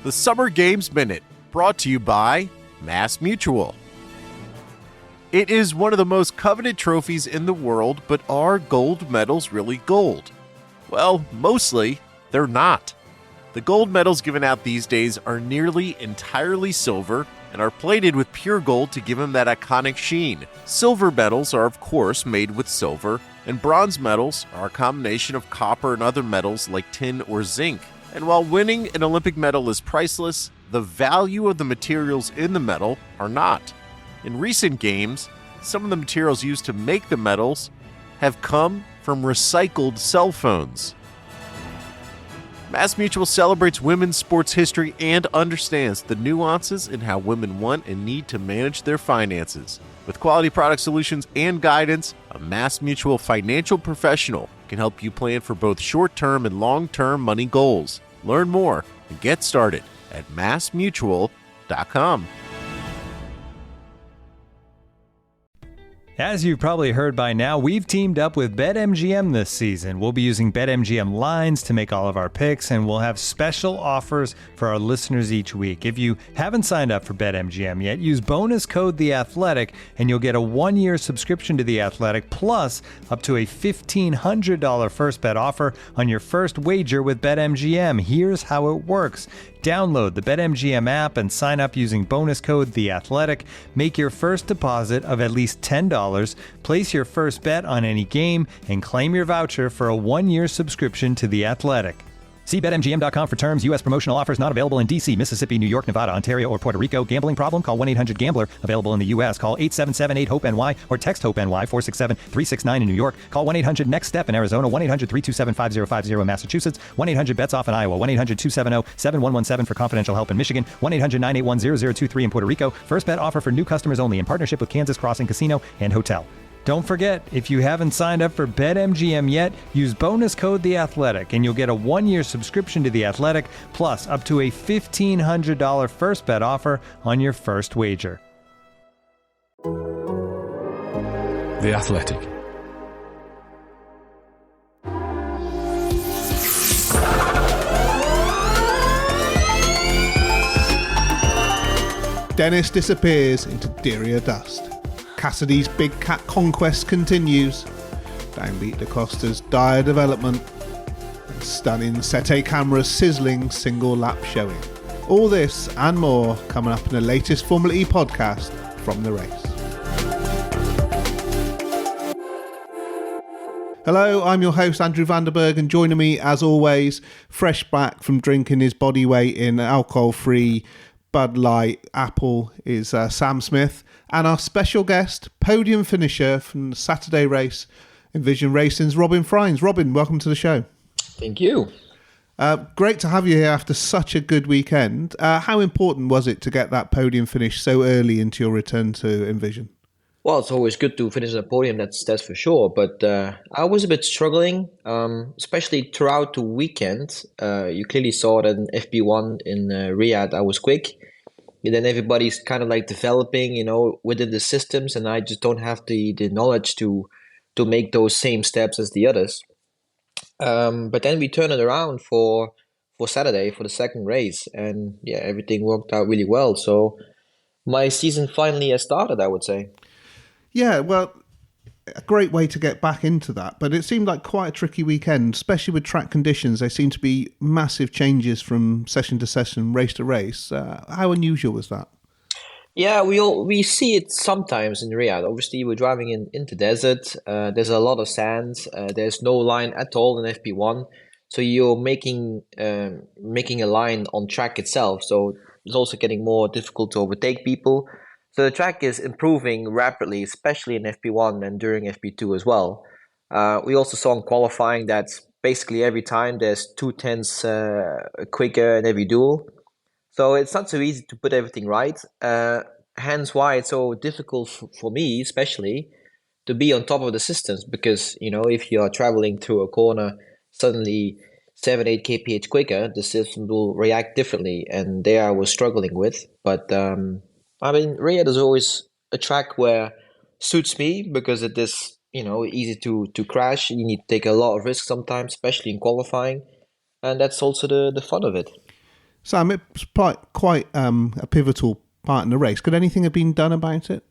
The Summer Games Minute, brought to you by Mass Mutual. It is one of the most coveted trophies in the world, but are gold medals really gold? Well, mostly, they're not. The gold medals given out these days are nearly entirely silver and are plated with pure gold to give them that iconic sheen. Silver medals are, of course, made with silver, and bronze medals are a combination of copper and other metals like tin or zinc. And while winning an Olympic medal is priceless, the value of the materials in the medal are not. In recent games, some of the materials used to make the medals have come from recycled cell phones. Mass Mutual celebrates women's sports history and understands the nuances in how women want and need to manage their finances. With quality product solutions and guidance, a Mass Mutual financial professional can help you plan for both short-term and long-term money goals. Learn more and get started at massmutual.com. As you've probably heard by now, we've teamed up with BetMGM this season. We'll be using BetMGM lines to make all of our picks, and we'll have special offers for our listeners each week. If you haven't signed up for BetMGM yet, use bonus code The Athletic, and you'll get a 1-year subscription to The Athletic, plus up to a $1,500 first bet offer on your first wager with BetMGM. Here's how it works. Download the BetMGM app and sign up using bonus code The Athletic. Make your first deposit of at least $10. Place your first bet on any game and claim your voucher for a 1-year subscription to The Athletic. See BetMGM.com for terms. U.S. promotional offers not available in D.C., Mississippi, New York, Nevada, Ontario, or Puerto Rico. Gambling problem? Call 1-800-GAMBLER. Available in the U.S. Call 877-8-HOPE-NY or text HOPE-NY 467-369 in New York. Call 1-800-NEXT-STEP in Arizona. 1-800-327-5050 in Massachusetts. 1-800-BETS-OFF in Iowa. 1-800-270-7117 for confidential help in Michigan. 1-800-981-0023 in Puerto Rico. First bet offer for new customers only in partnership with Kansas Crossing Casino and Hotel. Don't forget, if you haven't signed up for BetMGM yet, use bonus code The Athletic, and you'll get a 1-year subscription to The Athletic, plus up to a $1,500 first bet offer on your first wager. The Athletic. Dennis disappears into Diriyah dust. Cassidy's big cat conquest continues. Downbeat da Costa's dire development. And stunning Sette Camara's sizzling single lap showing. All this and more coming up in the latest Formula E podcast from the race. Hello, I'm your host Andrew Vanderberg, and joining me as always, fresh back from drinking his body weight in alcohol-free Bud Light Apple, is Sam Smith. And our special guest, podium finisher from the Saturday race, Envision Racing's Robin Frijns. Robin, welcome to the show. Thank you. Great to have you here after such a good weekend. How important was it to get that podium finish so early into your return to Envision? Well, it's always good to finish on the podium, that's for sure. But I was a bit struggling, especially throughout the weekend. You clearly saw that in FP1 in Riyadh, I was quick. And then everybody's kind of like developing, within the systems, and I just don't have the knowledge to make those same steps as the others. But then we turned it around for Saturday, for the second race, and yeah, everything worked out really well. So my season finally has started, I would say. Yeah, well, a great way to get back into that, but it seemed like quite a tricky weekend, especially with track conditions. There seemed to be massive changes from session to session, race to race. How unusual was that? Yeah, we see it sometimes in Riyadh. Obviously, we're driving into desert. There's a lot of sand. There's no line at all in FP1, so you're making a line on track itself. So it's also getting more difficult to overtake people. So the track is improving rapidly, especially in FP1 and during FP2 as well. We also saw in qualifying that basically every time there's 2/10 quicker in every duel. So it's not so easy to put everything right. Hence why it's so difficult for me, especially, to be on top of the systems. Because, if you are traveling through a corner, suddenly 7-8 kph quicker, the system will react differently. And there I was struggling with. But Riyadh is always a track where suits me because it is, easy to crash. You need to take a lot of risks sometimes, especially in qualifying. And that's also the fun of it. Sam, it's quite a pivotal part in the race. Could anything have been done about it?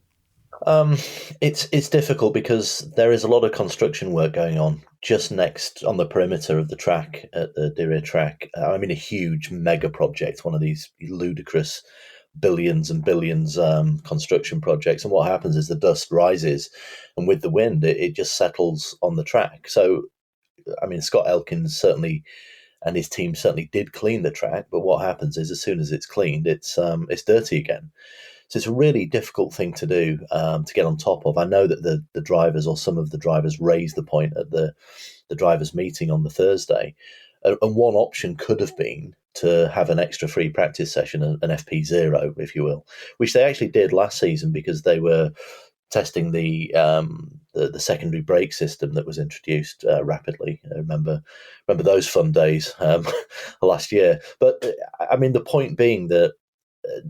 It's difficult because there is a lot of construction work going on just next on the perimeter of the track at the Diriyah track. I mean, a huge mega project, one of these ludicrous billions and billions construction projects. And what happens is the dust rises, and with the wind, it just settles on the track. So, I mean, Scott Elkins certainly and his team certainly did clean the track. But what happens is, as soon as it's cleaned, it's dirty again. So it's a really difficult thing to do, to get on top of. I know that the drivers, or some of the drivers, raised the point at the drivers' meeting on the Thursday. And one option could have been to have an extra free practice session, an FP0, if you will, which they actually did last season because they were testing the secondary brake system that was introduced rapidly. I remember those fun days last year. But I mean, the point being that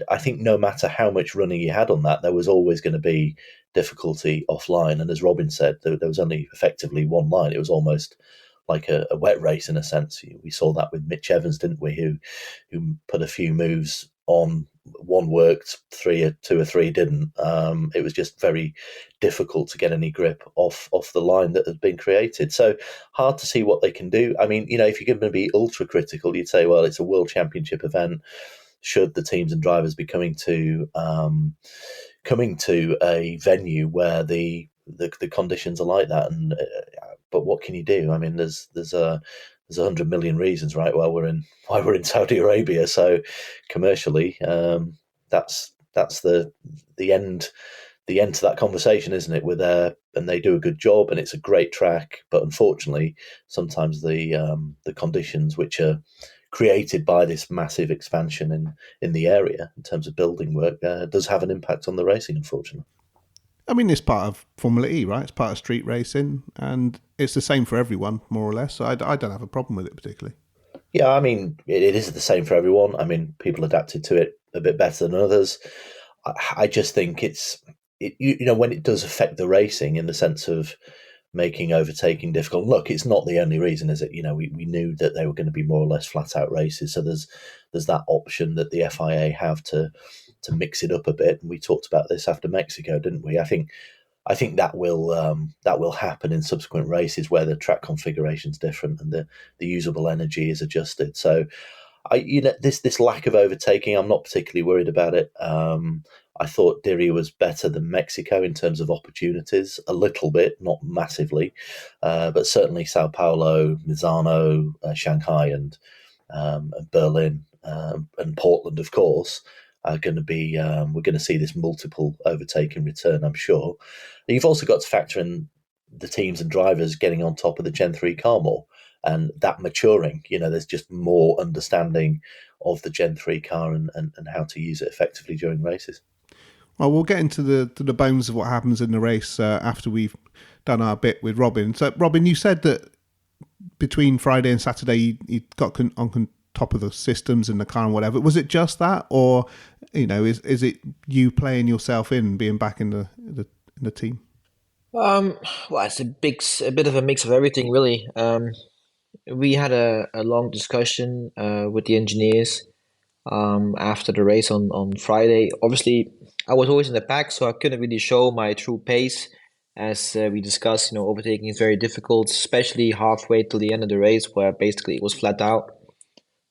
I think no matter how much running you had on that, there was always going to be difficulty offline. And as Robin said, there was only effectively one line. It was almost like a wet race in a sense. We saw that with Mitch Evans, didn't we? Who put a few moves on. One worked, two or three didn't. It was just very difficult to get any grip off the line that had been created. So hard to see what they can do. I mean, if you're going to be ultra critical, you'd say, well, it's a world championship event. Should the teams and drivers be coming to a venue where the conditions are like that? And but what can you do? I mean, there's 100 million reasons, right? Why we're in Saudi Arabia. So commercially, that's the end to that conversation, isn't it? We're there and they do a good job, and it's a great track. But unfortunately, sometimes the conditions which are created by this massive expansion in the area in terms of building work does have an impact on the racing, unfortunately. I mean, it's part of Formula E, right? It's part of street racing, and it's the same for everyone, more or less. So I don't have a problem with it particularly. Yeah, I mean, it is the same for everyone. I mean, people adapted to it a bit better than others. I just think it's when it does affect the racing in the sense of making overtaking difficult. Look, it's not the only reason, is it? We knew that they were going to be more or less flat out races. So there's that option that the FIA have to mix it up a bit. And we talked about this after Mexico, didn't we? I think that will happen in subsequent races where the track configuration is different and the usable energy is adjusted. So this lack of overtaking, I'm not particularly worried about it. I thought Diriyah was better than Mexico in terms of opportunities, a little bit, not massively, but certainly Sao Paulo, Misano, Shanghai, and Berlin, and Portland, of course, are going to be. We're going to see this multiple overtaking return, I'm sure. You've also got to factor in the teams and drivers getting on top of the Gen 3 car more, and that maturing. There's just more understanding of the Gen 3 car and how to use it effectively during races. Well, we'll get into the bones of what happens in the race after we've done our bit with Robin. So, Robin, you said that between Friday and Saturday you got on top of the systems in the car and whatever. Was it just that, or is it you playing yourself in, being back in the team? Well, it's a bit of a mix of everything, really. We had a long discussion with the engineers after the race on Friday. Obviously, I was always in the pack, so I couldn't really show my true pace. As we discussed, overtaking is very difficult, especially halfway to the end of the race, where basically it was flat out.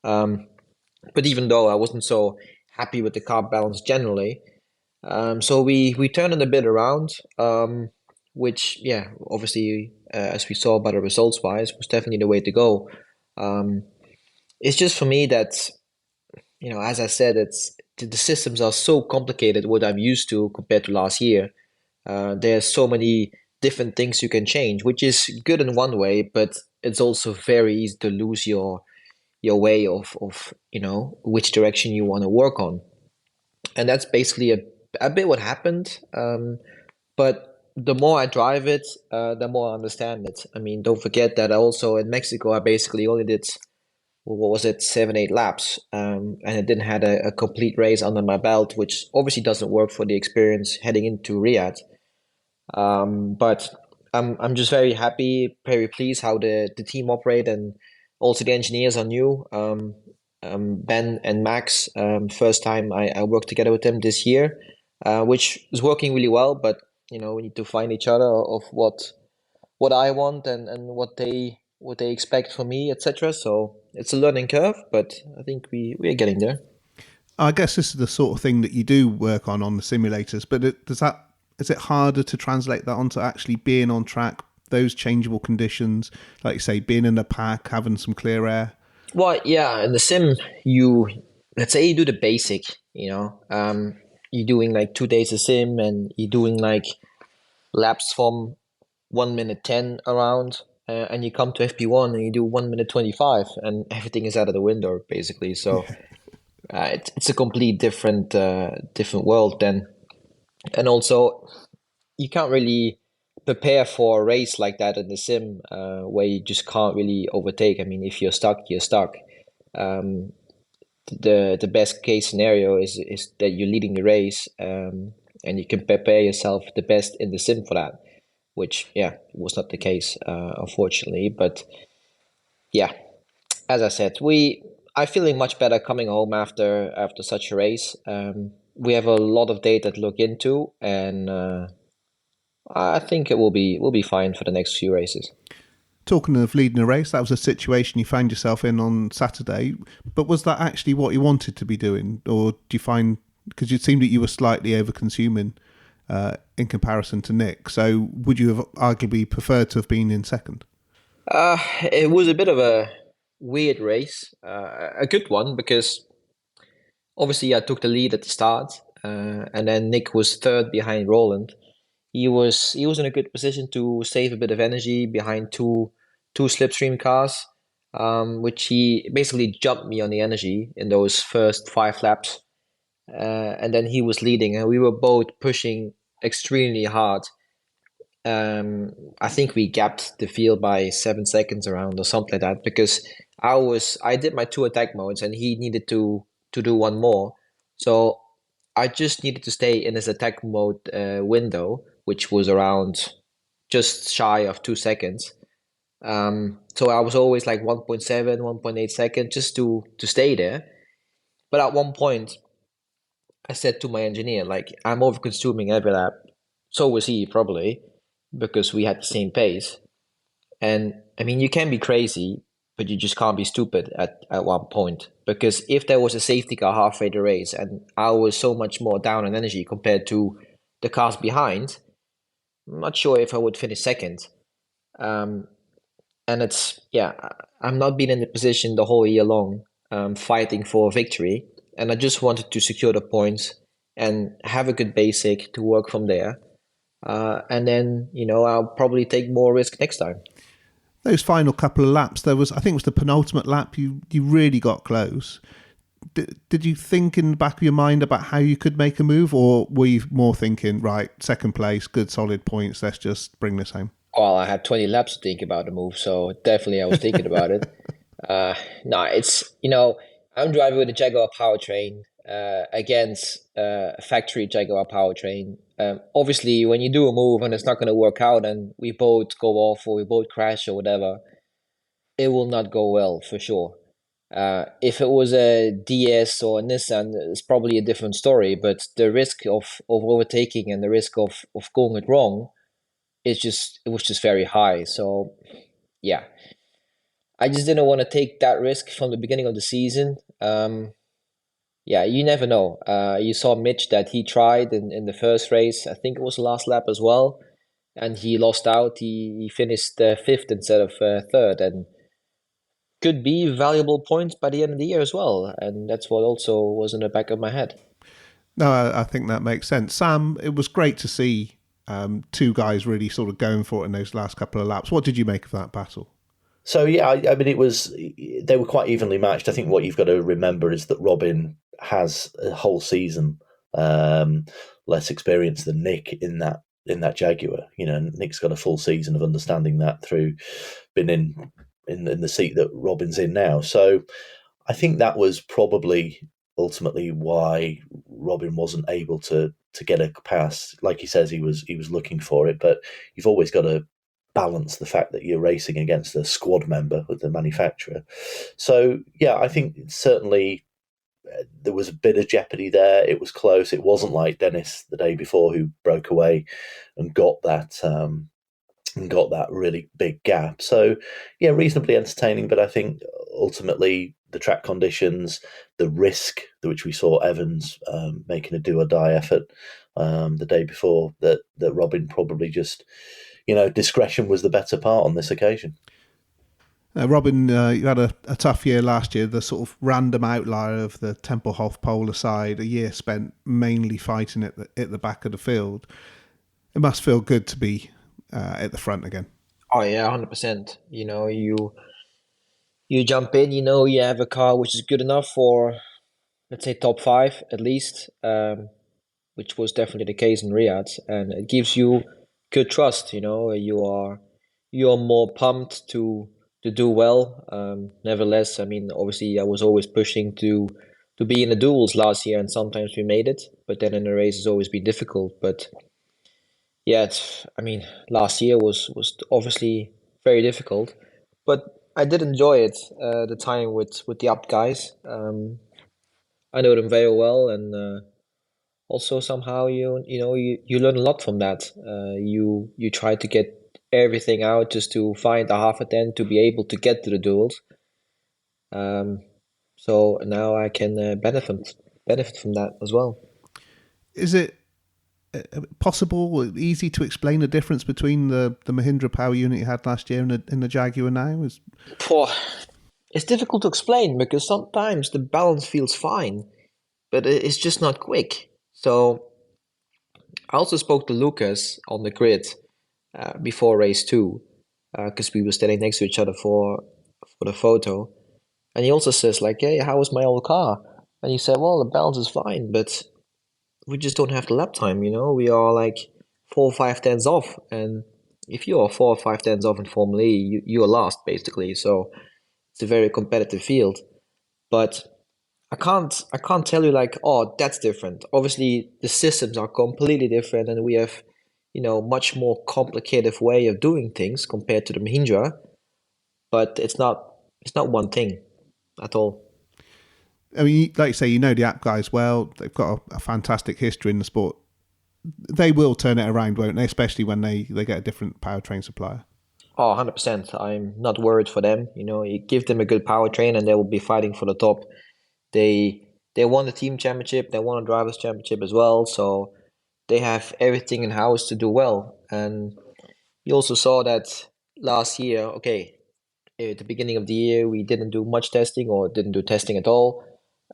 But even though I wasn't so happy with the car balance generally, so we turned it a bit around, which, obviously, as we saw by the results-wise, was definitely the way to go. It's just for me that, as I said, the systems are so complicated, what I'm used to compared to last year. There's so many different things you can change, which is good in one way, but it's also very easy to lose your way of which direction you want to work on. And that's basically a bit what happened. But the more I drive it, the more I understand it. I mean, don't forget that also in Mexico, I basically only did, 7-8 laps, and I didn't have a complete race under my belt, which obviously doesn't work for the experience heading into Riyadh. But I'm just very happy, very pleased how the team operate, and also the engineers are new. Ben and Max. First time I worked together with them this year, which is working really well. But we need to find each other of what I want and what they expect from me, etc. So it's a learning curve, but I think we are getting there. I guess this is the sort of thing that you do work on the simulators, but is it harder to translate that onto actually being on track, those changeable conditions, like you say, being in the pack, having some clear air? Well, yeah, in the sim, let's say you do the basic, you're doing like 2 days of sim and you're doing like laps from 1 minute 10 around, and you come to FP1 and you do 1 minute 25 and everything is out of the window basically. So it's a complete different world then. And also you can't really prepare for a race like that in the sim, where you just can't really overtake. I mean, if you're stuck, you're stuck. The best case scenario is that you're leading the race, and you can prepare yourself the best in the sim for that, which was not the case, unfortunately. But yeah, as I said, I'm feeling much better coming home after such a race. We have a lot of data to look into, and I think it will be fine for the next few races. Talking of leading a race, that was a situation you found yourself in on Saturday. But was that actually what you wanted to be doing, or do you find, because it seemed that you were slightly over-consuming in comparison to Nick? So would you have arguably preferred to have been in second? It was a bit of a weird race, a good one, because obviously I took the lead at the start, and then Nick was third behind Roland. He was in a good position to save a bit of energy behind two slipstream cars, which he basically jumped me on the energy in those first 5 laps, and then he was leading, and we were both pushing extremely hard. I think we gapped the field by 7 seconds around or something like that, because I did my 2 attack modes and he needed to do one more, so I just needed to stay in his attack mode window, which was around just shy of 2 seconds. So I was always like 1.7, 1.8 seconds just to stay there. But at one point, I said to my engineer, like, I'm over consuming every lap. So was he probably, because we had the same pace. And I mean, you can be crazy, but you just can't be stupid at one point. Because if there was a safety car halfway the race and I was so much more down on energy compared to the cars behind, I'm not sure if I would finish second. And I'm not been in the position the whole year long, fighting for victory. And I just wanted to secure the points and have a good basic to work from there. And then, I'll probably take more risk next time. Those final couple of laps, I think it was the penultimate lap, you really got close. Did you think in the back of your mind about how you could make a move, or were you more thinking, right, second place, good solid points, let's just bring this home? Well, I had 20 laps to think about the move, so definitely I was thinking about it. No, it's, I'm driving with a Jaguar powertrain against a factory Jaguar powertrain. Obviously, when you do a move and it's not going to work out and we both go off or we both crash or whatever, it will not go well for sure. If it was a DS or a Nissan, it's probably a different story, but the risk of overtaking and the risk of going it wrong, it was just very high. So yeah, I just didn't want to take that risk from the beginning of the season. Yeah, you never know. You saw Mitch that he tried in the first race. I think it was the last lap as well, and he lost out. He finished fifth instead of third, and could be valuable points by the end of the year as well. And that's what also was in the back of my head. No, I think that makes sense. Sam, it was great to see two guys really sort of going for it in those last couple of laps. What did you make of that battle? So yeah, I mean, they were quite evenly matched. I think what you've got to remember is that Robin has a whole season less experience than Nick in that Jaguar. Nick's got a full season of understanding that through being in the seat that Robin's in now. So I think that was probably ultimately why Robin wasn't able to get a pass. Like he says, he was looking for it, but you've always got to balance the fact that you're racing against a squad member with the manufacturer. So, yeah, I think certainly there was a bit of jeopardy there. It was close. It wasn't like Dennis the day before, who broke away and got that really big gap. So, yeah, reasonably entertaining. But I think ultimately the track conditions, the risk which we saw Evans making a do or die effort the day before, that Robin probably just, discretion was the better part on this occasion. Robin, you had a tough year last year, the sort of random outlier of the Tempelhof polar side, a year spent mainly fighting at the back of the field. It must feel good to be at the front again. Oh yeah, 100%. You jump in, you have a car which is good enough for, let's say, top 5 at least, which was definitely the case in Riyadh, and it gives you good trust. You are more pumped to do well. Nevertheless, I mean, obviously, I was always pushing to be in the duels last year, and sometimes we made it, but then in the race it's always been difficult. But yeah, last year was obviously very difficult, but I did enjoy it. The time with the up guys. I know them very well, and also somehow you learn a lot from that. You try to get everything out just to find a half a 10 to be able to get to the duels. So now I can benefit from that as well. Is it possible, easy to explain the difference between the Mahindra power unit you had last year and the Jaguar now? It's difficult to explain because sometimes the balance feels fine, but it's just not quick. So I also spoke to Lucas on the grid before race 2, because we were standing next to each other for the photo, and he also says like, "Hey, how was my old car?" And he said, "Well, the balance is fine, but we just don't have the lap time. We are like 4 or 5 tenths off, and if you are 4 or 5 tenths off in Formula E, you are last basically. So it's a very competitive field, but I can't tell you like, oh, that's different. Obviously, the systems are completely different, and we have, much more complicated way of doing things compared to the Mahindra. But it's not one thing at all. I mean, like you say, the app guys well. They've got a fantastic history in the sport. They will turn it around, won't they? Especially when they get a different powertrain supplier. Oh, 100%. I'm not worried for them. You give them a good powertrain and they will be fighting for the top. They won the team championship. They won a drivers championship as well. So they have everything in house to do well. And you also saw that last year. Okay, at the beginning of the year we didn't do much testing or didn't do testing at all.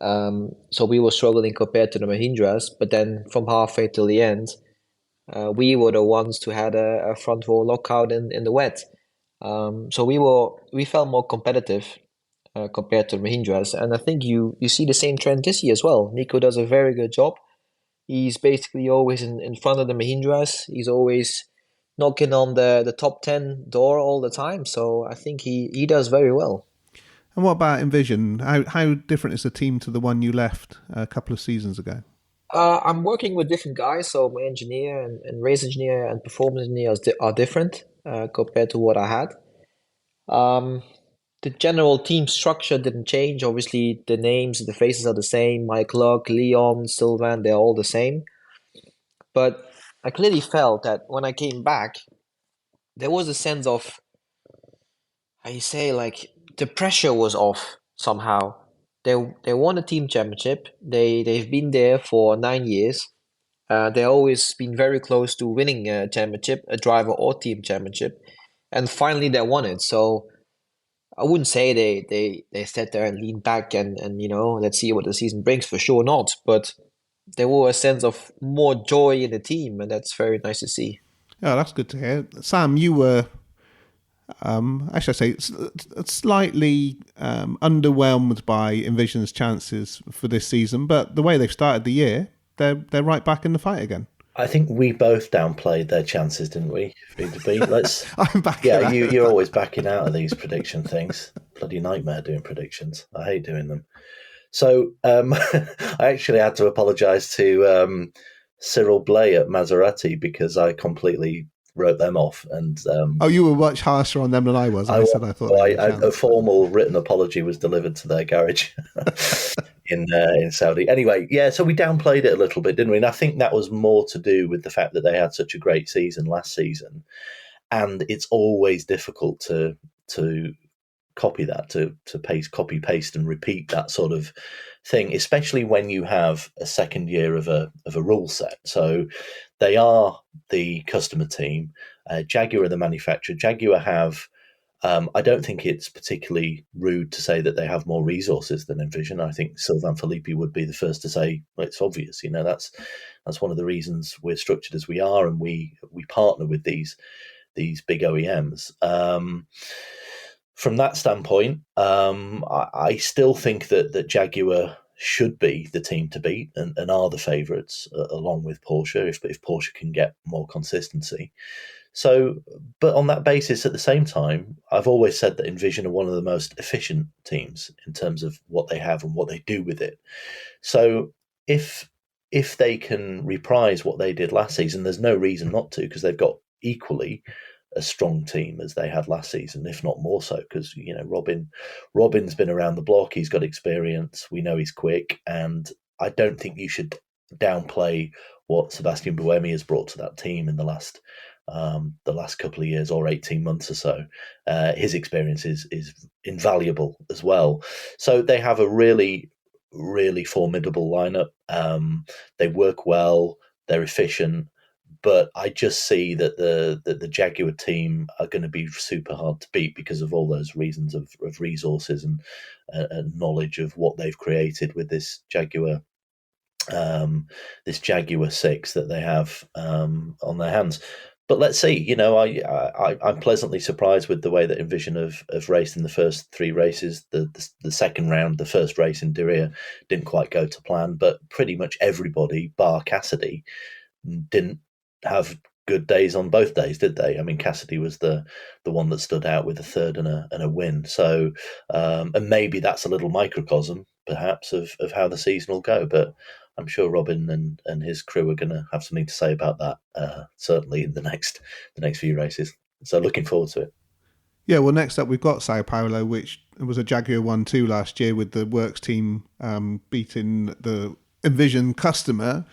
So we were struggling compared to the Mahindras. But then from halfway till the end, we were the ones who had a front row lockout in the wet. So we felt more competitive compared to the Mahindras, and I think you see the same trend this year as well. Nico does a very good job. He's basically always in front of the Mahindras. He's always knocking on the top 10 door all the time. So I think he does very well. And what about Envision? How different is the team to the one you left a couple of seasons ago? I'm working with different guys, so my engineer and race engineer and performance engineer are different compared to what I had. The general team structure didn't change. Obviously, the names, the faces are the same. Mike Luck, Leon, Sylvain, they're all the same. But I clearly felt that when I came back, there was a sense of, how you say, like the pressure was off somehow. They won a team championship. They've been there for 9 years. They've always been very close to winning a championship, a driver or team championship, and finally they won it. So I wouldn't say they sat there and leaned back and let's see what the season brings. For sure not. But there was a sense of more joy in the team, and that's very nice to see. Oh, that's good to hear. Sam, you were, actually, I say, slightly underwhelmed by Envision's chances for this season, but the way they've started the year, they're right back in the fight again. I think we both downplayed their chances, didn't we? Let's. I'm back. Yeah, you're always backing out of these prediction things. Bloody nightmare doing predictions. I hate doing them. So I actually had to apologise to Cyril Blay at Maserati because I completely wrote them off. And oh, you were much harsher on them than I was. I said I thought a formal written apology was delivered to their garage in Saudi. Anyway, yeah, so we downplayed it a little bit, didn't we? And I think that was more to do with the fact that they had such a great season last season, and it's always difficult to copy that, to copy paste and repeat that sort of thing, especially when you have a second year of a rule set. So they are the customer team. Jaguar are the manufacturer. Jaguar have, I don't think it's particularly rude to say that they have more resources than Envision. I think Sylvain Philippe would be the first to say, well, it's obvious, that's one of the reasons we're structured as we are, and we partner with these big OEMs. From that standpoint, I still think that Jaguar should be the team to beat and are the favourites, along with Porsche, if Porsche can get more consistency. So, but on that basis, at the same time, I've always said that Envision are one of the most efficient teams in terms of what they have and what they do with it. So if they can reprise what they did last season, there's no reason not to, because they've got equally a strong team as they had last season, if not more so, because Robin's been around the block, he's got experience, we know he's quick, and I don't think you should downplay what Sebastian Buemi has brought to that team in the last couple of years, or 18 months or so. His experience is invaluable as well. So they have a really, really formidable lineup. They work well, they're efficient. But I just see that the Jaguar team are going to be super hard to beat because of all those reasons of resources and knowledge of what they've created with this Jaguar 6 that they have on their hands. But let's see. I'm pleasantly surprised with the way that Envision have raced in the first 3 races. The second round, the first race in Diriyah, didn't quite go to plan, but pretty much everybody, bar Cassidy, didn't have good days on both days, did they? I mean, Cassidy was the one that stood out with a third and a win. So, and maybe that's a little microcosm, perhaps, of how the season will go. But I'm sure Robin and his crew are going to have something to say about that, certainly in the next few races. So, looking forward to it. Yeah, well, next up we've got Sao Paulo, which was a Jaguar 1-2 last year with the Works team beating the Envision customer.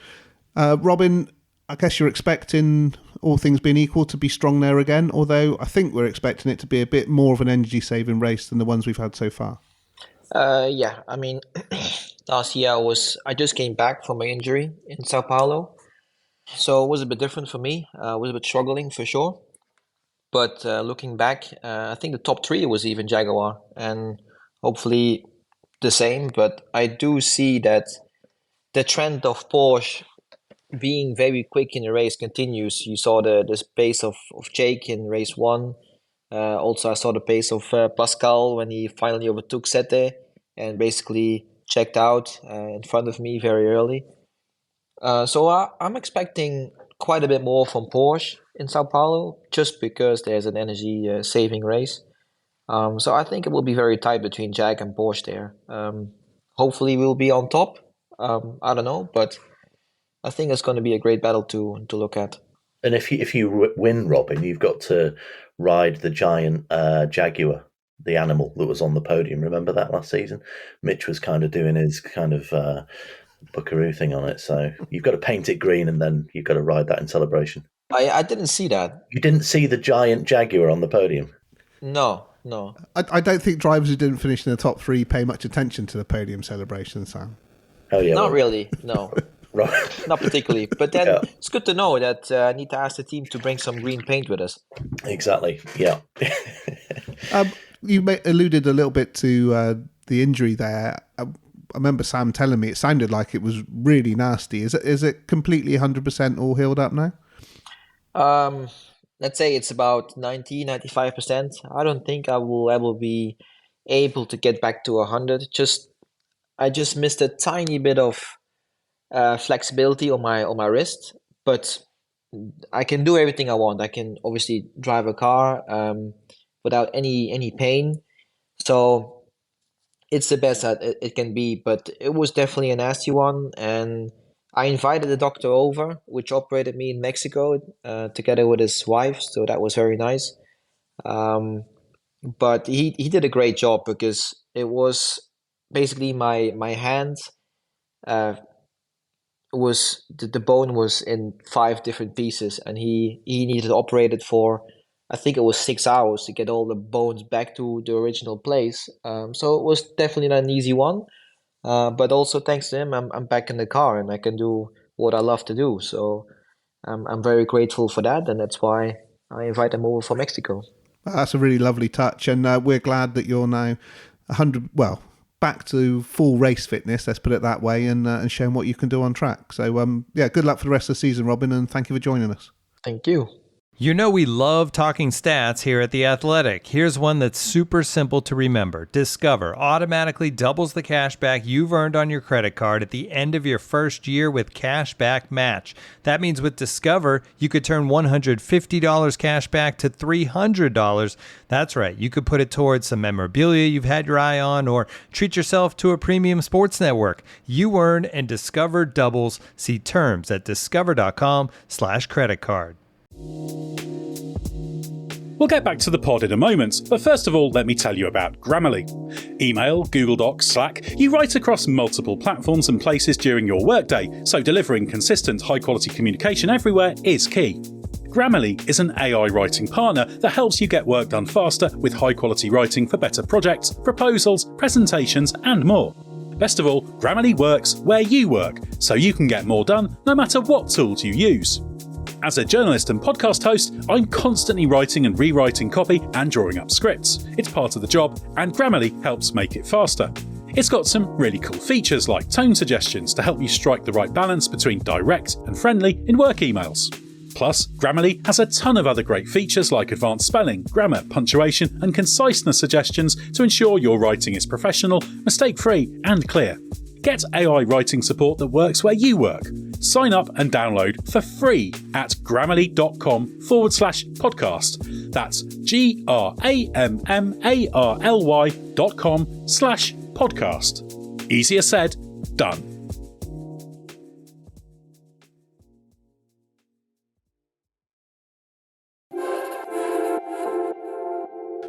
Robin, I guess you're expecting, all things being equal, to be strong there again, although I think we're expecting it to be a bit more of an energy-saving race than the ones we've had so far. Yeah, I mean, last year I just came back from my injury in Sao Paulo, so it was a bit different for me. I was a bit struggling for sure, but looking back, I think the top 3 was even Jaguar, and hopefully the same. But I do see that the trend of Porsche being very quick in the race continues. You saw the pace of Jake in race 1. Also, I saw the pace of Pascal when he finally overtook Sette and basically checked out in front of me very early. So I'm expecting quite a bit more from Porsche in Sao Paulo, just because there's an energy-saving race. So I think it will be very tight between Jag and Porsche there. Hopefully we'll be on top. I don't know, but I think it's going to be a great battle to look at. And if you win, Robin, you've got to ride the giant Jaguar, the animal that was on the podium. Remember that last season? Mitch was kind of doing his kind of buckaroo thing on it. So you've got to paint it green, and then you've got to ride that in celebration. I didn't see that. You didn't see the giant Jaguar on the podium? No. I don't think drivers who didn't finish in the top 3 pay much attention to the podium celebration, Sam. Oh yeah, not really. No. Right. Not particularly, but then It's good to know that I need to ask the team to bring some green paint with us. Exactly, yeah. You alluded a little bit to the injury there. I remember Sam telling me it sounded like it was really nasty. Is it completely 100% all healed up now? Let's say it's about 90-95%. I don't think I will ever be able to get back to 100. I just missed a tiny bit of flexibility on my wrist, but I can do everything I want. I can obviously drive a car without any pain, so it's the best that it can be. But it was definitely a nasty one, and I invited the doctor over, which operated me in Mexico together with his wife. So that was very nice. But he did a great job because it was basically my hand was the bone was in 5 different pieces, and he needed to operate it for, I think it was 6 hours to get all the bones back to the original place. So it was definitely not an easy one. But also thanks to him, I'm back in the car and I can do what I love to do. So I'm very grateful for that, and that's why I invite him over from Mexico. That's a really lovely touch, and we're glad that you're now 100. Well, back to full race fitness. Let's put it that way, and showing what you can do on track. So yeah, good luck for the rest of the season, Robin, and thank you for joining us. Thank you. You know we love talking stats here at The Athletic. Here's one that's super simple to remember. Discover automatically doubles the cash back you've earned on your credit card at the end of your first year with Cash Back Match. That means with Discover, you could turn $150 cash back to $300. That's right. You could put it towards some memorabilia you've had your eye on or treat yourself to a premium sports network. You earn and Discover doubles. See terms at discover.com/credit card. We'll get back to the pod in a moment, but first of all, let me tell you about Grammarly. Email, Google Docs, Slack, you write across multiple platforms and places during your workday, so delivering consistent, high-quality communication everywhere is key. Grammarly is an AI writing partner that helps you get work done faster with high-quality writing for better projects, proposals, presentations, and more. Best of all, Grammarly works where you work, so you can get more done no matter what tools you use. As a journalist and podcast host, I'm constantly writing and rewriting copy and drawing up scripts. It's part of the job, and Grammarly helps make it faster. It's got some really cool features like tone suggestions to help you strike the right balance between direct and friendly in work emails. Plus, Grammarly has a ton of other great features like advanced spelling, grammar, punctuation, and conciseness suggestions to ensure your writing is professional, mistake-free, and clear. Get AI writing support that works where you work. Sign up and download for free at grammarly.com/podcast. That's GRAMMARLY.com/podcast. Easier said, done.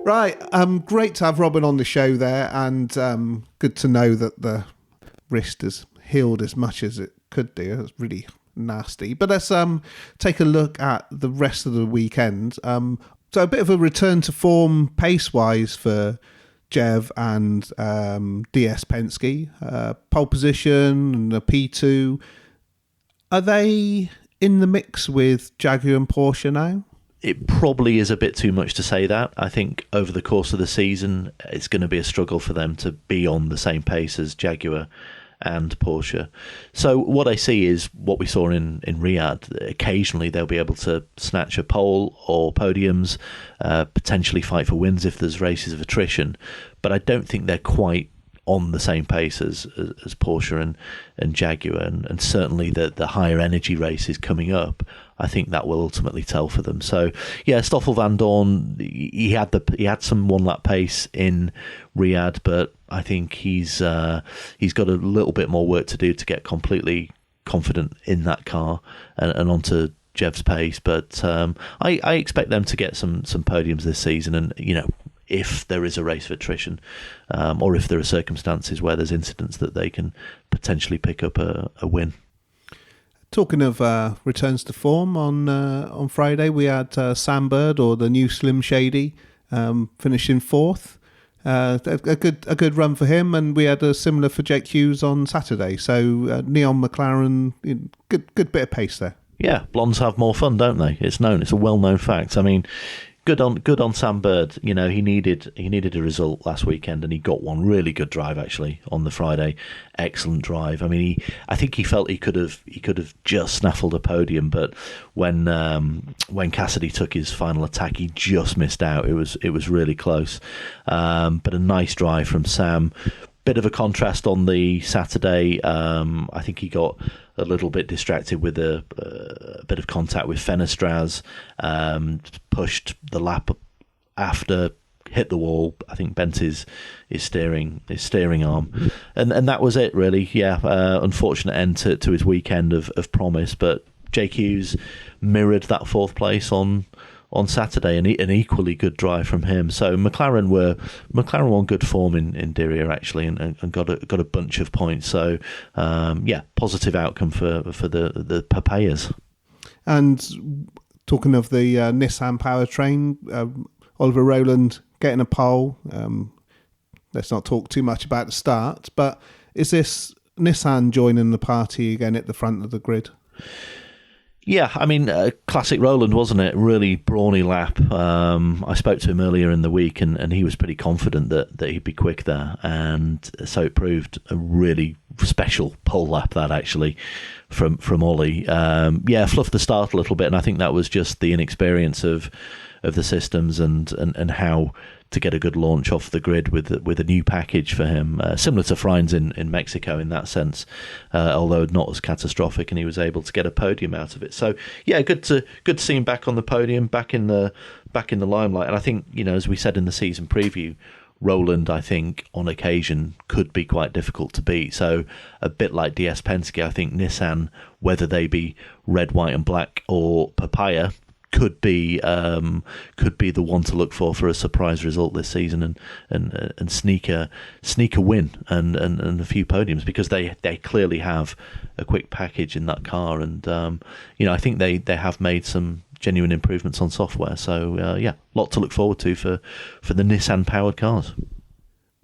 Right, great to have Robin on the show there, and good to know that the wrist has healed as much as it could do. It's really nasty. But let's take a look at the rest of the weekend. So a bit of a return to form pace-wise for Jev and DS Penske. Pole position and a P2. Are they in the mix with Jaguar and Porsche now? It probably is a bit too much to say that. I think over the course of the season, it's going to be a struggle for them to be on the same pace as Jaguar and Porsche. So what I see is what we saw in Riyadh. Occasionally they'll be able to snatch a pole or podiums, potentially fight for wins if there's races of attrition. But I don't think they're quite on the same pace as Porsche and Jaguar, and certainly the higher energy races coming up, I think that will ultimately tell for them. So yeah, Stoffel van Dorn, he had some one lap pace in Riyadh, but I think he's got a little bit more work to do to get completely confident in that car and onto Jev's pace. But I expect them to get some podiums this season, and if there is a race of attrition, or if there are circumstances where there's incidents that they can potentially pick up a win. Talking of returns to form, on Friday we had Sam Bird, or the new Slim Shady, finishing fourth. A good run for him, and we had a similar for Jake Hughes on Saturday. So Neon McLaren, good bit of pace there. Yeah, blondes have more fun, don't they? It's known. It's a well-known fact. I mean, good on Sam Bird. He needed a result last weekend, and he got one. Really good drive actually on the Friday. Excellent drive. I mean, I think he felt he could have just snaffled a podium, but when Cassidy took his final attack, he just missed out. It was really close. But a nice drive from Sam. Bit of a contrast on the Saturday. I think he got a little bit distracted with a bit of contact with Fenestraz, pushed the lap after hit the wall. I think bent his steering arm, and that was it really. Yeah, unfortunate end to his weekend of promise. But Jake Hughes mirrored that fourth place on Saturday, and an equally good drive from him. So McLaren were on good form in Diriyah actually, and got a bunch of points. So positive outcome for the Papayas. And talking of the Nissan powertrain, Oliver Rowland getting a pole. Let's not talk too much about the start, but is this Nissan joining the party again at the front of the grid? Yeah, I mean, classic Rowland, wasn't it? Really brawny lap. I spoke to him earlier in the week, and he was pretty confident that he'd be quick there, and so it proved a really special pole lap that actually from Ollie. Fluffed the start a little bit, and I think that was just the inexperience of the systems and how to get a good launch off the grid with a new package for him, similar to Frijns in Mexico in that sense, although not as catastrophic, and he was able to get a podium out of it. So yeah, good to see him back on the podium, back in the limelight. And I think, as we said in the season preview, Rowland, I think, on occasion could be quite difficult to beat. So a bit like DS Penske, I think Nissan, whether they be red, white and black or papaya, could be the one to look for a surprise result this season and sneak a win and a few podiums, because they clearly have a quick package in that car, and I think they have made some genuine improvements on software. So lot to look forward to for the Nissan powered cars.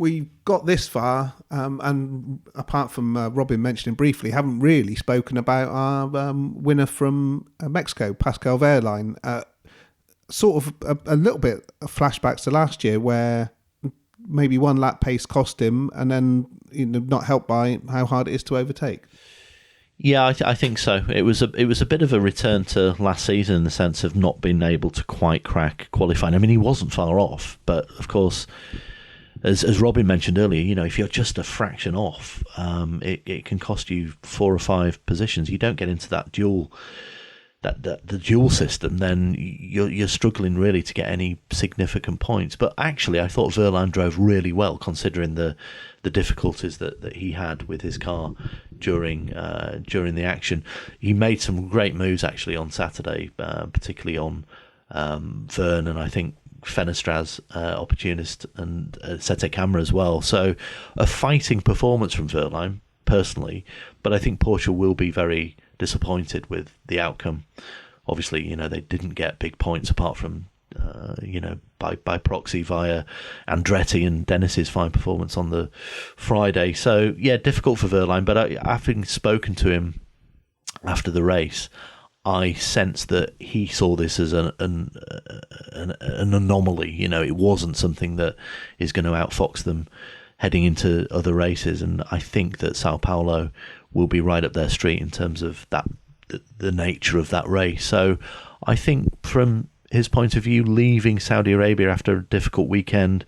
We got this far, and apart from Robin mentioning briefly, haven't really spoken about our winner from Mexico, Pascal Wehrlein. Sort of a little bit of flashbacks to last year, where maybe one lap pace cost him, and then not helped by how hard it is to overtake. Yeah, I think so. It was a bit of a return to last season in the sense of not being able to quite crack qualifying. I mean, he wasn't far off, but of course, as Robin mentioned earlier, if you're just a fraction off, it can cost you 4 or 5 positions. You don't get into that dual system, then you're struggling really to get any significant points. But actually, I thought Wehrlein drove really well, considering the difficulties that he had with his car during the action. He made some great moves actually on Saturday, particularly on Vern, and I think Fenestras, Opportunist, and Sette Camara as well. So a fighting performance from Wehrlein, personally, but I think Porsche will be very disappointed with the outcome. Obviously, they didn't get big points apart from by proxy via Andretti and Dennis's fine performance on the Friday. So yeah, difficult for Wehrlein, but having spoken to him after the race, I sense that he saw this as an anomaly. It wasn't something that is going to outfox them heading into other races, and I think that Sao Paulo will be right up their street in terms of the nature of that race. So I think from his point of view, leaving Saudi Arabia after a difficult weekend,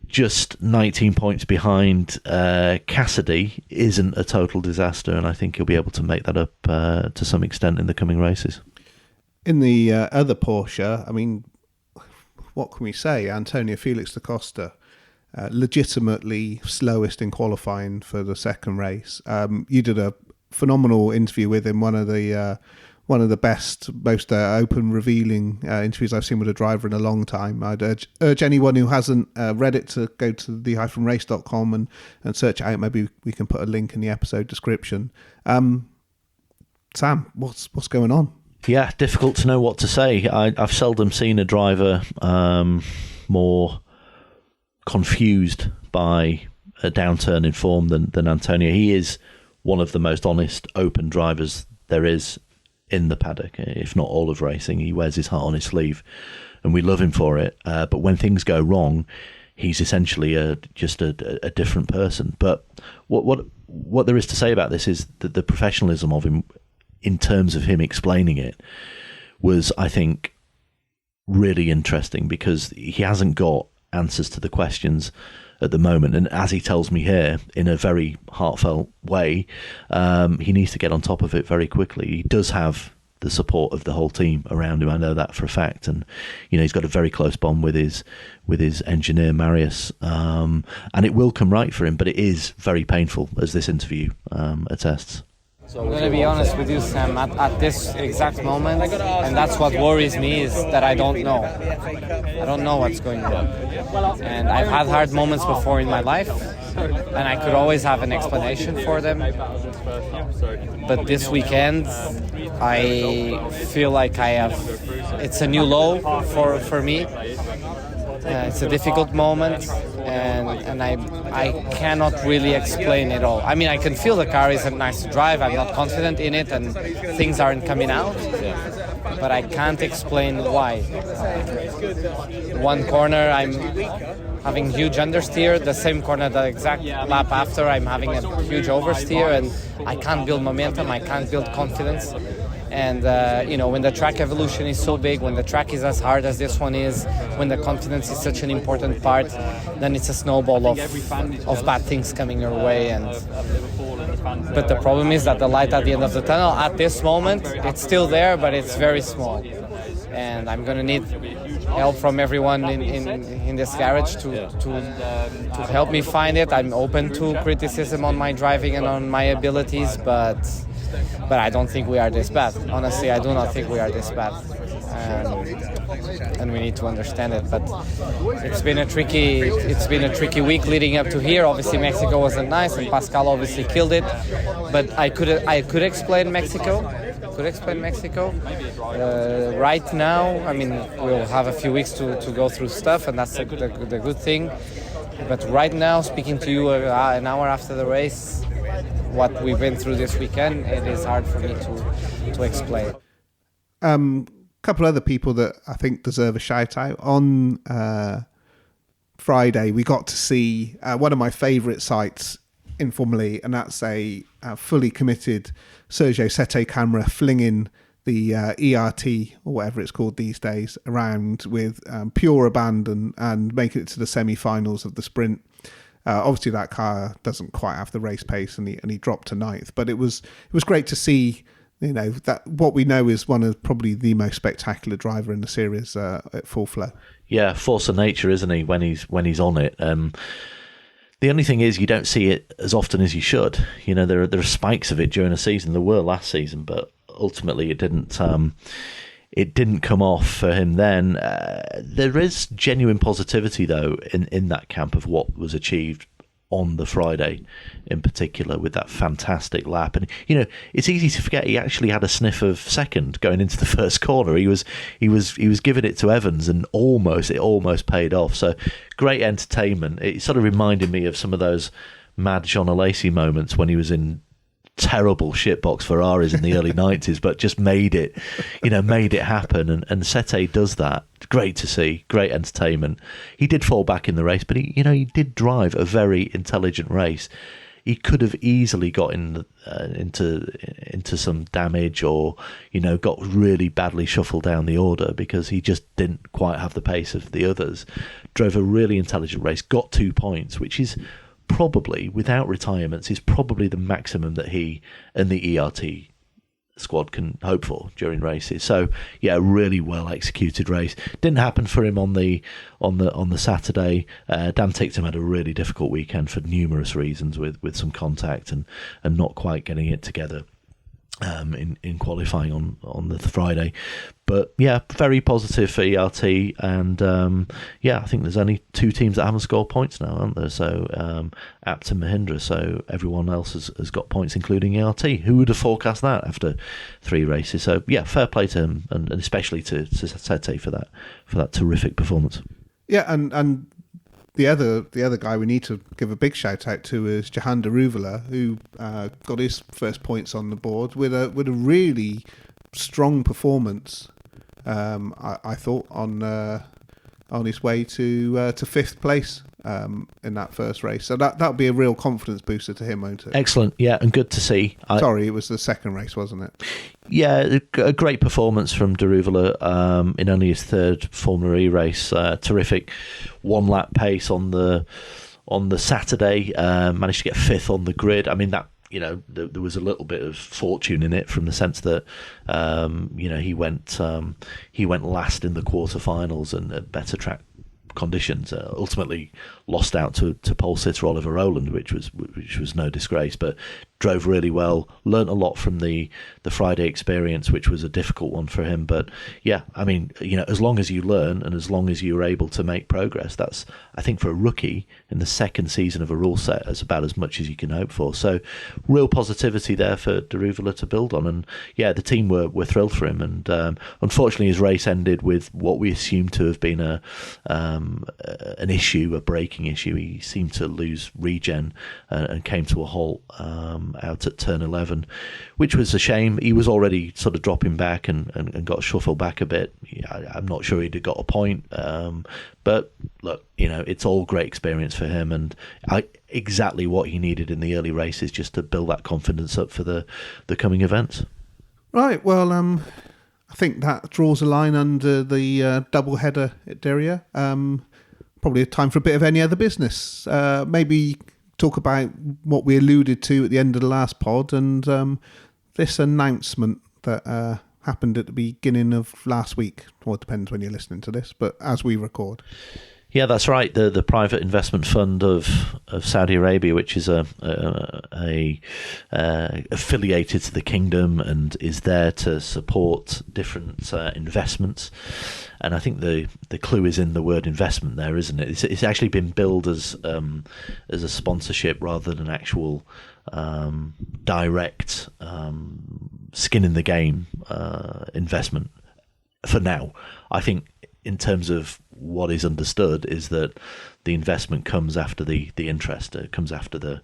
just 19 points behind Cassidy, isn't a total disaster, and I think he'll be able to make that up to some extent in the coming races. In the other Porsche, I mean, what can we say? Antonio Felix da Costa, legitimately slowest in qualifying for the second race. You did a phenomenal interview with him, one of the best, most open, revealing interviews I've seen with a driver in a long time. I'd urge anyone who hasn't read it to go to the-race.com and search it out. Maybe we can put a link in the episode description. Sam, what's going on? Yeah, difficult to know what to say. I've seldom seen a driver more confused by a downturn in form than Antonio. He is one of the most honest, open drivers there is in the paddock, if not all of racing. He wears his heart on his sleeve, and we love him for it. But when things go wrong, he's essentially just a different person. But what there is to say about this is that the professionalism of him, in terms of him explaining it, was, I think, really interesting, because he hasn't got answers to the questions at the moment, and as he tells me here in a very heartfelt way, he needs to get on top of it very quickly. He does have the support of the whole team around him. I know that for a fact, and he's got a very close bond with his engineer Marius, and it will come right for him. But it is very painful, as this interview attests. I'm going to be honest with you, Sam, at this exact moment, and that's what worries me, is that I don't know. I don't know what's going on. And I've had hard moments before in my life, and I could always have an explanation for them. But this weekend, I feel like it's a new low for me. It's a difficult moment, and I cannot really explain it all. I mean, I can feel the car isn't nice to drive. I'm not confident in it, and things aren't coming out. But I can't explain why. One corner, I'm having huge understeer. The same corner, the exact lap after, I'm having a huge oversteer, and I can't build momentum. I can't build confidence. And, when the track evolution is so big, when the track is as hard as this one is, when the confidence is such an important part, then it's a snowball of bad things coming your way. But the problem is that the light at the end of the tunnel, at this moment, it's still there, but it's very small. And I'm going to need help from everyone in this garage to help me find it. I'm open to criticism on my driving and on my abilities, but I don't think we are this bad. Honestly, I do not think we are this bad, and we need to understand it. But it's been a tricky week leading up to here. Obviously, Mexico wasn't nice, and Pascal obviously killed it. But I could explain Mexico. Right now, I mean, we'll have a few weeks to go through stuff, and that's the good thing. But right now, speaking to you an hour after the race, what we've been through this weekend, it is hard for me to explain. Couple other people that I think deserve a shout out. On Friday, we got to see one of my favourite sites in Formula E, and that's a fully committed Sergio Sette Camara flinging the ERT, or whatever it's called these days, around with pure abandon and making it to the semi-finals of the sprint. Obviously, that car doesn't quite have the race pace, and he dropped to ninth. But it was great to see, that what we know is one of probably the most spectacular driver in the series at full flow. Yeah, force of nature, isn't he? When he's on it. The only thing is, you don't see it as often as you should. There are spikes of it during a season. There were last season, but ultimately it didn't. It didn't come off for him then. There is genuine positivity, though, in that camp of what was achieved on the Friday, in particular, with that fantastic lap. And it's easy to forget he actually had a sniff of second going into the first corner. He was giving it to Evans, and it almost paid off. So great entertainment. It sort of reminded me of some of those mad John Alesi moments when he was in terrible shitbox Ferraris in the early 90s, but just made it happen. And Sette does that. Great to see, great entertainment. He did fall back in the race, but he did drive a very intelligent race. He could have easily got into some damage, or got really badly shuffled down the order, because he just didn't quite have the pace of the others. Drove a really intelligent race, got 2 points, which is probably, without retirements, is probably the maximum that he and the ERT squad can hope for during races. So yeah, really well executed race. Didn't happen for him on the Saturday. Dan Ticktum had a really difficult weekend for numerous reasons, with some contact and not quite getting it together in qualifying on the Friday. But yeah, very positive for ERT, and I think there's only 2 teams that haven't scored points now, aren't there? So Abt and Mahindra, so everyone else has got points, including ERT. Who would have forecast that after 3 races? So yeah, fair play to him, and especially to Sette for that terrific performance. Yeah, and the other guy we need to give a big shout out to is Jehan Daruvala, who got his first points on the board with a really strong performance. I thought on his way to fifth place in that first race. So that'll be a real confidence booster to him, won't it? Excellent, yeah, and good to see. Sorry, it was the second race, wasn't it? Yeah, a great performance from Daruvala in only his third Formula E race. Terrific 1 lap pace on the Saturday. Managed to get 5th on the grid. I mean, that there was a little bit of fortune in it, from the sense that he went last in the quarterfinals and at better track conditions. Ultimately lost out to pole sitter Oliver Rowland, which was no disgrace, but drove really well, learnt a lot from the Friday experience, which was a difficult one for him. But yeah, I mean, as long as you learn and as long as you're able to make progress, that's, I think, for a rookie in the second season of a rule set, is about as much as you can hope for. So real positivity there for Daruvala to build on. And yeah, the team were thrilled for him. And unfortunately his race ended with what we assumed to have been an issue, a braking issue. He seemed to lose regen and came to a halt out at turn 11, which was a shame. He was already sort of dropping back and got shuffled back a bit. I'm not sure he'd have got a point, but look, it's all great experience for him, and exactly what he needed in the early races, just to build that confidence up for the coming events. Right, well, I think that draws a line under the double header at Diriyah. Probably a time for a bit of any other business. Maybe talk about what we alluded to at the end of the last pod, and this announcement that happened at the beginning of last week. Well, it depends when you're listening to this, but as we record. Yeah, that's right. The private investment fund of Saudi Arabia, which is affiliated to the kingdom and is there to support different investments. And I think the clue is in the word investment there, isn't it? It's actually been billed as a sponsorship rather than an actual direct skin in the game investment for now. I think in terms of what is understood is that the investment comes after the interest. It comes after the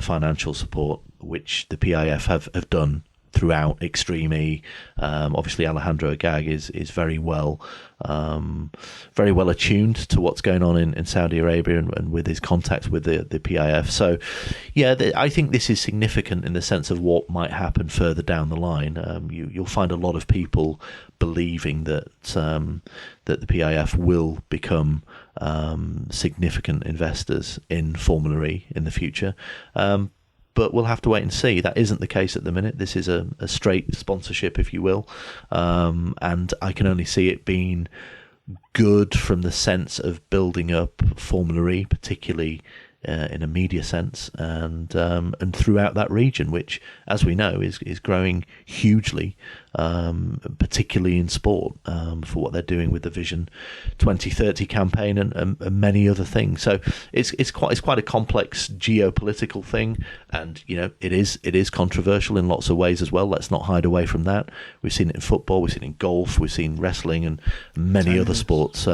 financial support, which the PIF have done throughout Extreme E. Obviously Alejandro Agag is very well attuned to what's going on in Saudi Arabia and with his contacts with the PIF. So yeah, I think this is significant in the sense of what might happen further down the line. You'll find a lot of people believing that the PIF will become significant investors in Formula E in the future. But we'll have to wait and see. That isn't the case at the minute. This is a straight sponsorship, if you will. And I can only see it being good from the sense of building up Formula E, particularly in a media sense, and throughout that region, which, as we know, is growing hugely, particularly in sport, for what they're doing with the Vision 2030 campaign and many other things. So it's quite a complex geopolitical thing, and it is controversial in lots of ways as well. Let's not hide away from that. We've seen it in football, we've seen it in golf, we've seen wrestling and many other sports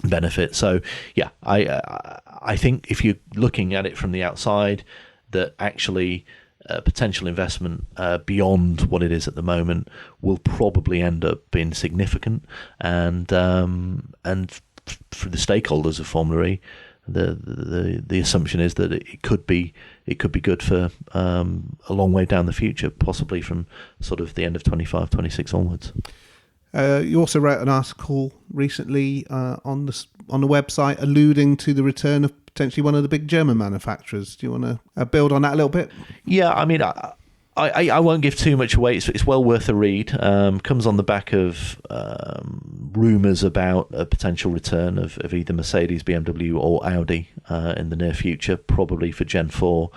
benefit. So yeah, I think if you're looking at it from the outside, that actually potential investment beyond what it is at the moment will probably end up being significant, and for the stakeholders of Formula E, the assumption is that it could be good for a long way down the future, possibly from sort of the end of 25, 26 onwards. You also wrote an article recently on the website alluding to the return of potentially one of the big German manufacturers. Do you want to build on that a little bit? Yeah, I mean, I won't give too much away. It's well worth a read. Comes on the back of rumours about a potential return of either Mercedes, BMW or Audi in the near future, probably for Gen 4.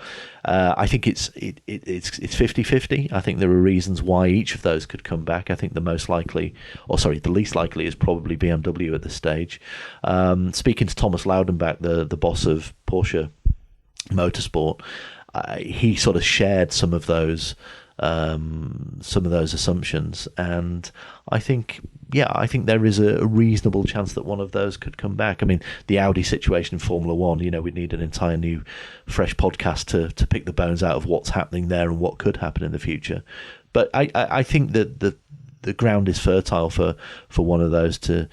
I think it's 50-50. I think there are reasons why each of those could come back. I think the least likely is probably BMW at this stage. Speaking to Thomas Laudenbach, the boss of Porsche Motorsport, he sort of shared some of those assumptions, and I think there is a reasonable chance that one of those could come back. I mean, the Audi situation in Formula One, we'd need an entire new, fresh podcast to pick the bones out of what's happening there and what could happen in the future. But I think that the ground is fertile for one of those to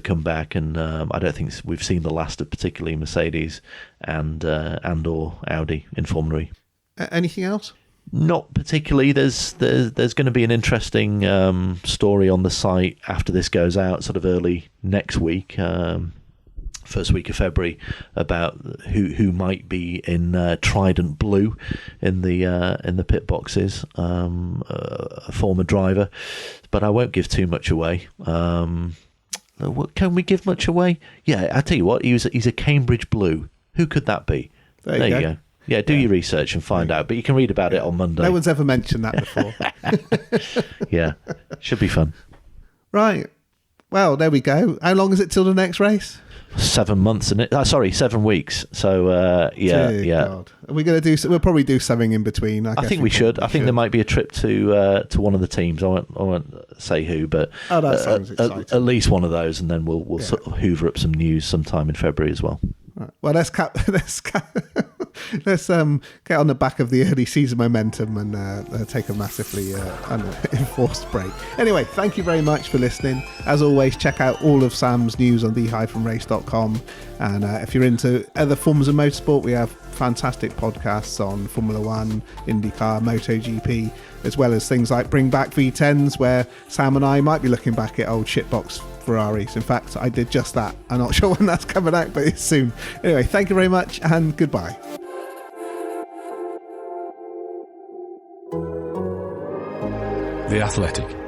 come back, and I don't think we've seen the last of particularly Mercedes and or Audi in Formula E. Anything else? Not particularly. There's going to be an interesting story on the site after this goes out, sort of early next week, first week of February about who might be in Trident Blue in the pit boxes, a former driver, but I won't give too much away. Can we give much away? Yeah, I tell you what, he's a Cambridge Blue. Who could that be? There you go. Yeah, do your research and find out. But you can read about it on Monday. No one's ever mentioned that before. Yeah, should be fun. Right. Well, there we go. How long is it till the next race? 7 months, isn't it? 7 weeks. So, Dear God. Are we going to do? We'll probably do something in between. I think we should. I think there might be a trip to one of the teams. I won't say who, but that sounds exciting. At least one of those, and then we'll sort of hoover up some news sometime in February as well. Right. Well, let's get on the back of the early season momentum and take a massively enforced break. Anyway, thank you very much for listening. As always, check out all of Sam's news on the-race.com. And if you're into other forms of motorsport, we have fantastic podcasts on Formula One, IndyCar, MotoGP, as well as things like Bring Back V10s, where Sam and I might be looking back at old shitbox Ferraris. In fact, I did just that. I'm not sure when that's coming out, but it's soon. Anyway, thank you very much and goodbye. The Athletic.